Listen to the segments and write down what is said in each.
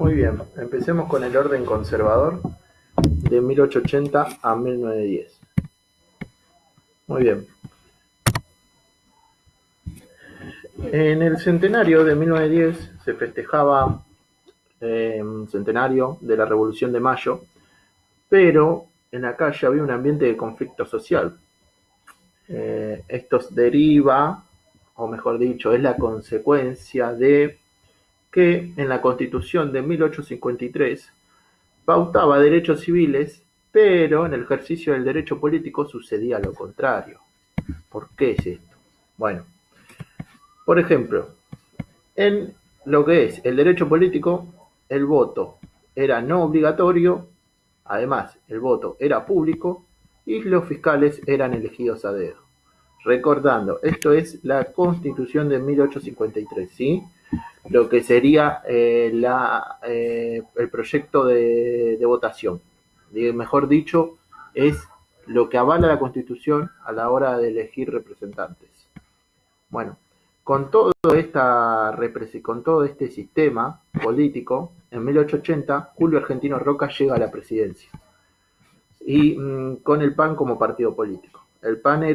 Muy bien, empecemos con el orden conservador de 1880 a 1910. Muy bien. En el centenario de 1910 se festejaba un centenario de la Revolución de Mayo, pero en la calle había un ambiente de conflicto social. Esto deriva, o mejor dicho, es la consecuencia de que en la Constitución de 1853 pautaba derechos civiles, pero en el ejercicio del derecho político sucedía lo contrario. ¿Por qué es esto? Bueno, por ejemplo, en lo que es el derecho político, el voto era no obligatorio, además el voto era público y los fiscales eran elegidos a dedo. Recordando, esto es la Constitución de 1853, ¿sí? Lo que sería el proyecto de votación. Mejor dicho, es lo que avala la Constitución a la hora de elegir representantes. Bueno, con todo este sistema político, en 1880, Julio Argentino Roca llega a la presidencia y con el PAN como partido político. El PAN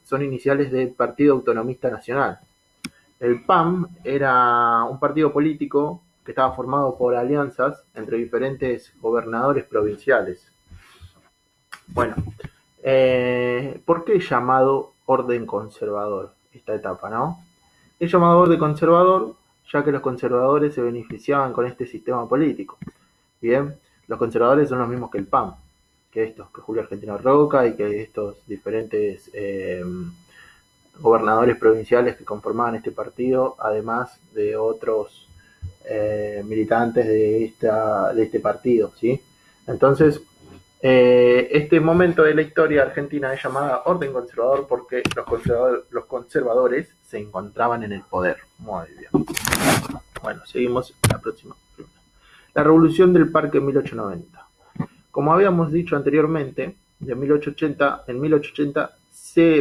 son iniciales del Partido Autonomista Nacional. El PAN era un partido político que estaba formado por alianzas entre diferentes gobernadores provinciales. Bueno, ¿por qué es llamado orden conservador esta etapa, no? Es llamado orden conservador ya que los conservadores se beneficiaban con este sistema político. Bien, los conservadores son los mismos que el PAN, que Julio Argentino Roca y que estos diferentes gobernadores provinciales que conformaban este partido, además de otros militantes de este partido, ¿sí? Entonces, este momento de la historia argentina es llamada orden conservador porque los conservadores se encontraban en el poder. Muy bien. Bueno, seguimos la próxima. La Revolución del Parque en 1890. Como habíamos dicho anteriormente, en 1880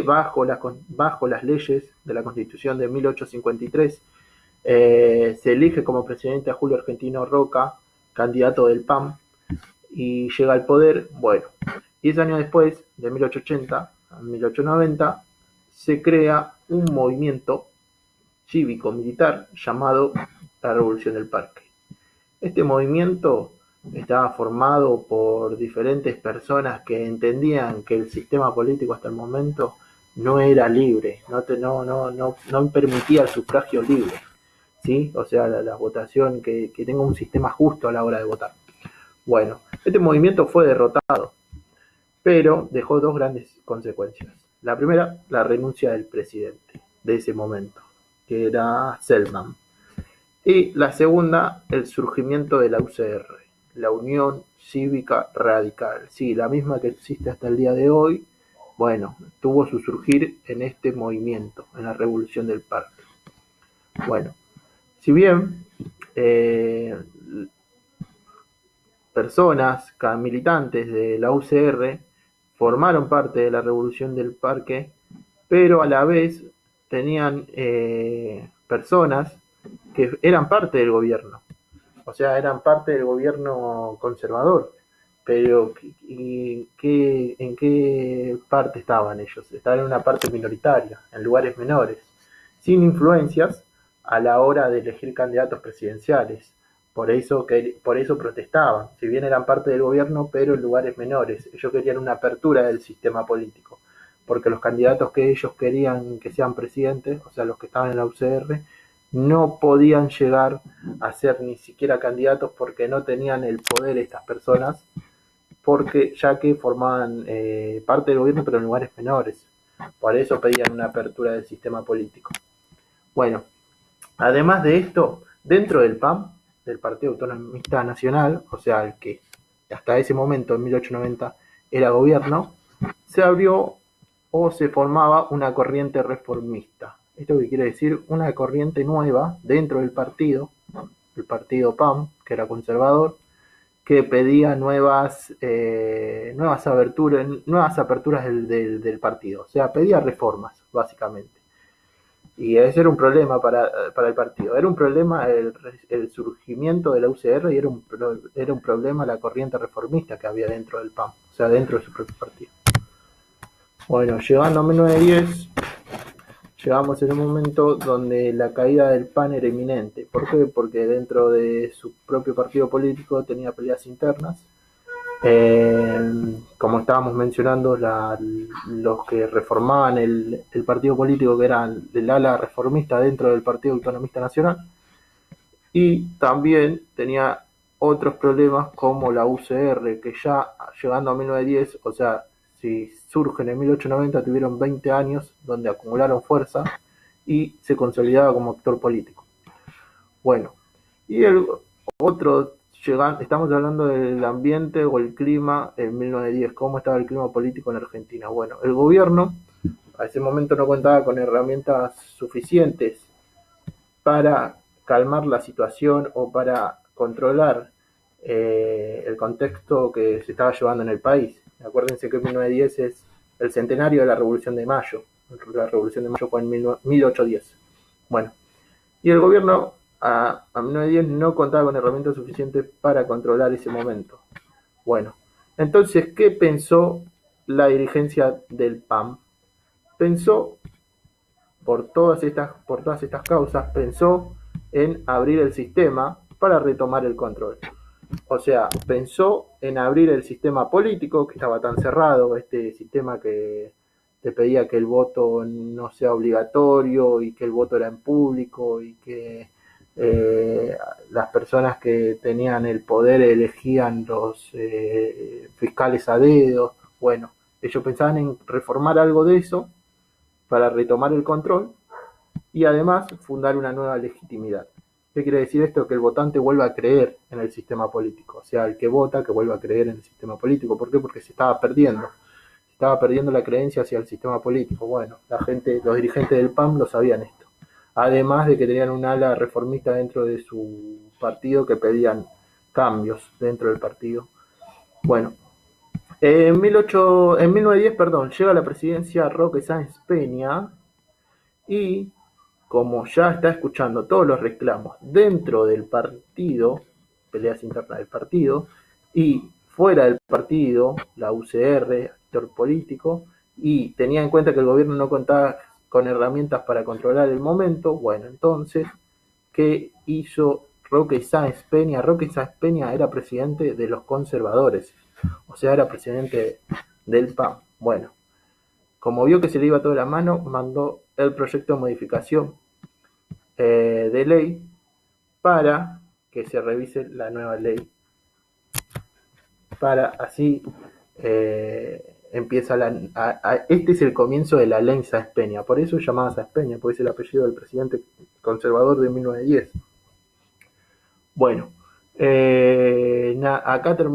bajo las leyes de la Constitución de 1853, se elige como presidente a Julio Argentino Roca, candidato del PAN, y llega al poder. Bueno, 10 años después, de 1880 a 1890, se crea un movimiento cívico-militar llamado la Revolución del Parque. Este movimiento estaba formado por diferentes personas que entendían que el sistema político hasta el momento no era libre, no permitía el sufragio libre, ¿sí? O sea, la votación, que tenga un sistema justo a la hora de votar. Bueno, este movimiento fue derrotado, pero dejó dos grandes consecuencias. La primera, la renuncia del presidente de ese momento, que era Selman. Y la segunda, el surgimiento de la UCR, la Unión Cívica Radical. Sí, la misma que existe hasta el día de hoy, bueno, tuvo su surgir en este movimiento, en la Revolución del Parque. Bueno, si bien personas, militantes de la UCR, formaron parte de la Revolución del Parque, pero a la vez tenían personas que eran parte del gobierno, o sea, eran parte del gobierno conservador, pero ¿en qué parte estaban ellos? Estaban en una parte minoritaria, en lugares menores, sin influencias a la hora de elegir candidatos presidenciales. Por eso protestaban, si bien eran parte del gobierno, pero en lugares menores. Ellos querían una apertura del sistema político, porque los candidatos que ellos querían que sean presidentes, o sea, los que estaban en la UCR, no podían llegar a ser ni siquiera candidatos porque no tenían el poder estas personas, ya que formaban parte del gobierno, pero en lugares menores. Por eso pedían una apertura del sistema político. Bueno, además de esto, dentro del PAN, del Partido Autonomista Nacional, o sea, el que hasta ese momento, en 1890, era gobierno, se abrió o se formaba una corriente reformista. ¿Esto qué quiere decir? Una corriente nueva dentro del partido, el partido PAN, que era conservador, que pedía nuevas aperturas del partido, o sea, pedía reformas, básicamente. Y ese era un problema para el partido. Era un problema el surgimiento de la UCR y era un problema la corriente reformista que había dentro del PAN, o sea, dentro de su propio partido. Bueno, llegando a 1910, llegamos en un momento donde la caída del PAN era inminente. ¿Por qué? Porque dentro de su propio partido político tenía peleas internas. Como estábamos mencionando, los que reformaban el partido político, que eran el ala reformista dentro del Partido Autonomista Nacional, y también tenía otros problemas como la UCR, que ya llegando a 1910, o sea, si surgen en 1890, tuvieron 20 años donde acumularon fuerza y se consolidaba como actor político. Bueno, y el otro, estamos hablando del ambiente o el clima en 1910, cómo estaba el clima político en Argentina. Bueno, el gobierno a ese momento no contaba con herramientas suficientes para calmar la situación o para controlar el contexto que se estaba llevando en el país. Acuérdense que 1910 es el centenario de la Revolución de Mayo. La Revolución de Mayo fue en 1810. Bueno, y el gobierno a 1910 no contaba con herramientas suficientes para controlar ese momento. Bueno, entonces, ¿qué pensó la dirigencia del PAN? Pensó, por todas estas causas, pensó en abrir el sistema para retomar el control. O sea, pensó en abrir el sistema político, que estaba tan cerrado, este sistema que te pedía que el voto no sea obligatorio y que el voto era en público y que las personas que tenían el poder elegían los fiscales a dedo. Bueno, ellos pensaban en reformar algo de eso para retomar el control y además fundar una nueva legitimidad. ¿Qué quiere decir esto? Que el votante vuelva a creer en el sistema político, o sea, el que vota que vuelva a creer en el sistema político. ¿Por qué? Porque se estaba perdiendo la creencia hacia el sistema político. Bueno, los dirigentes del PAN lo sabían esto. Además de que tenían un ala reformista dentro de su partido que pedían cambios dentro del partido. Bueno, en 1910, llega a la presidencia Roque Sáenz Peña y, como ya está escuchando todos los reclamos dentro del partido, peleas internas del partido, y fuera del partido, la UCR, actor político, y tenía en cuenta que el gobierno no contaba con herramientas para controlar el momento, bueno, entonces, ¿qué hizo Roque Sáenz Peña? Roque Sáenz Peña era presidente de los conservadores, o sea, era presidente del PAN. Bueno, como vio que se le iba toda la mano, mandó el proyecto de modificación de ley para que se revise la nueva ley, para así empieza este es el comienzo de la ley Sáenz Peña, por eso es llamada Sáenz Peña, porque es el apellido del presidente conservador de 1910. Bueno, acá termina